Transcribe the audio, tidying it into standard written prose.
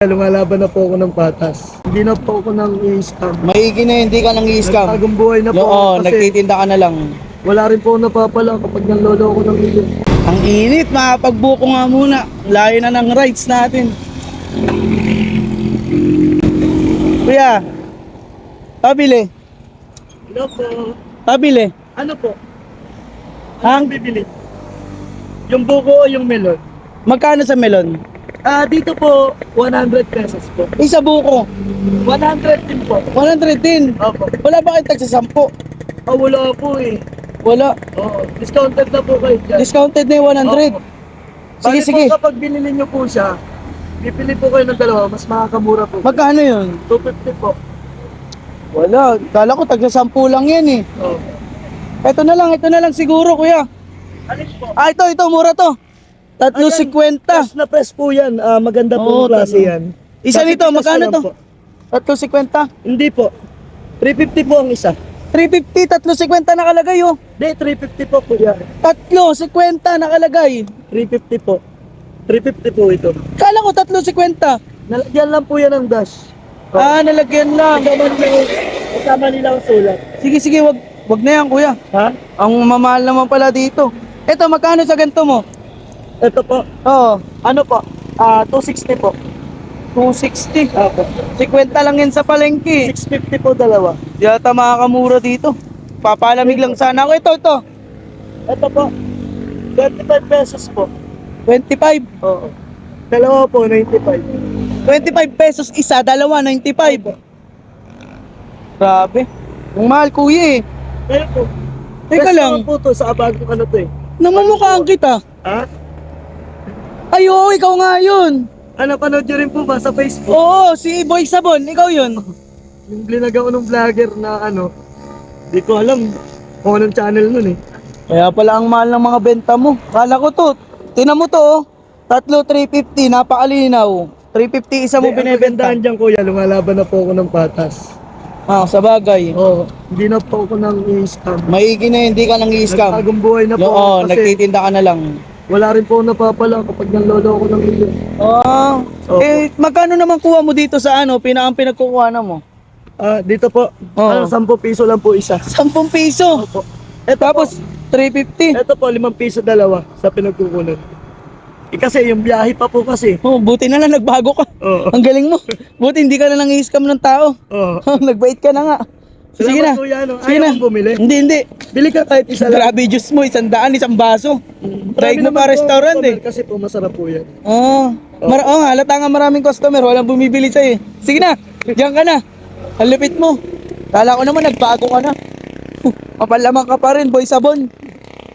Lumalaban na po ako ng patas. Hindi na po ako nang i-scam. Maigi na hindi ka nang i-scam. Nagtagong buhay na po ako Oo, kasi nagtitinda ka na lang. wala rin po napapala kapag nanlolo ako ng ilong. Ang init, makapagbuko nga muna. Layo na ng rides natin. Kuya, pabili. Hello po. Pabili. Ano po? Ang Ano bibili? Yung buko o yung melon? magkano sa melon? Dito po, 100 pesos po. Isa buko. 100 din po. 100 din. Opo. Wala ba kayong tagsa 10? Wala po eh. Wala. Oo, discounted na po kayo dyan. Discounted na yung 100. Opo. Sige, Bali sige. po kapag binili nyo po siya, bibili po kayo ng dalawa, mas makakamura po. Magkano yun? 250 po. Wala. Kala ko tagsa 10 lang yan eh. Oo. Ito na lang siguro kuya. Alin po? Ito, mura to. 350. Fresh na fresh po yan. Maganda Oo, po klase tama. yan. Isa Bakit nito, fresh magkano lang to? po? 350. Hindi po. 350 po ang isa. 350, 350 nakalagay oh. Hindi, 350 po po yan. 350 nakalagay. 350 po. 350 po ito. Kala ko 350. Nalagyan lang po yan ng dash. Nalagyan lang. Kasama nila ang sulat. Sige, wag na yan kuya. Ha? Ang mamahal naman pala dito. Ito, magkano sa ganito mo? Ito po. Oo, Ano po? 260 po. 260. Opo. 50 lang yan sa palengke. 650 po dalawa. Yata makakamura dito. Papalamig lang sana ako. Ito. Ito po. 25 pesos po. 25. Oo. Dalawa po, 95. 25 pesos isa, dalawa, 95. Grabe. Ang mahal kuya eh. Kaya po. Teka Best lang. naman po to sa abagong ano to eh. Namumukhaan kita. Ha? Ay, oo, ikaw nga yun. Ano, panood nyo rin po ba sa Facebook? Oo, si Boy Sabon, ikaw yun. Yung blinag ako ng vlogger na ano, di ko alam kung anong channel nun eh. Kaya pala ang mahal ng mga benta mo. Kala ko to, tinan mo to oh. 350, napakalinaw. 350 isa mo binibenta. Ang dyan kuya, lumalaban na po ako ng patas. Sa bagay. Oo, hindi na po ako nang i-scam. Maigi na hindi ka nang i-scam. Nagtagong buhay na po Oo, ako kasi nagtitinda ka na lang. wala rin po napapala kapag nanlolo ako ng ilong. Oo. Eh, magkano naman kuha mo dito sa ano, pinagkukuha na mo? Dito po, Oo. 10 piso lang po isa. 10 piso. Opo. Tapos, 350. Ito po, 5 piso dalawa sa pinagkukunan. Kasi yung biyahe pa po kasi. Oh, buti na lang nagbago ka. Oo. Ang galing mo. Buti hindi ka na nang i-scam ng tao. Oo. Nagbait ka na nga. Sige na. Salamat, kuya, ano? Sige Ayaw na. mong bumili? Hindi. Bili ka kahit isa lang. Grabe juice mo, 100, isang baso. Daig mo Marami naman pa po restaurant customer eh. Kasi po masarap po yan. Halata nga maraming customer, walang bumibili sa'yo eh. Sige na, diyan ka na. Ang lupit mo. Kala ko naman nagbago ka na. Mapalaman ka pa rin, Boy Sabon.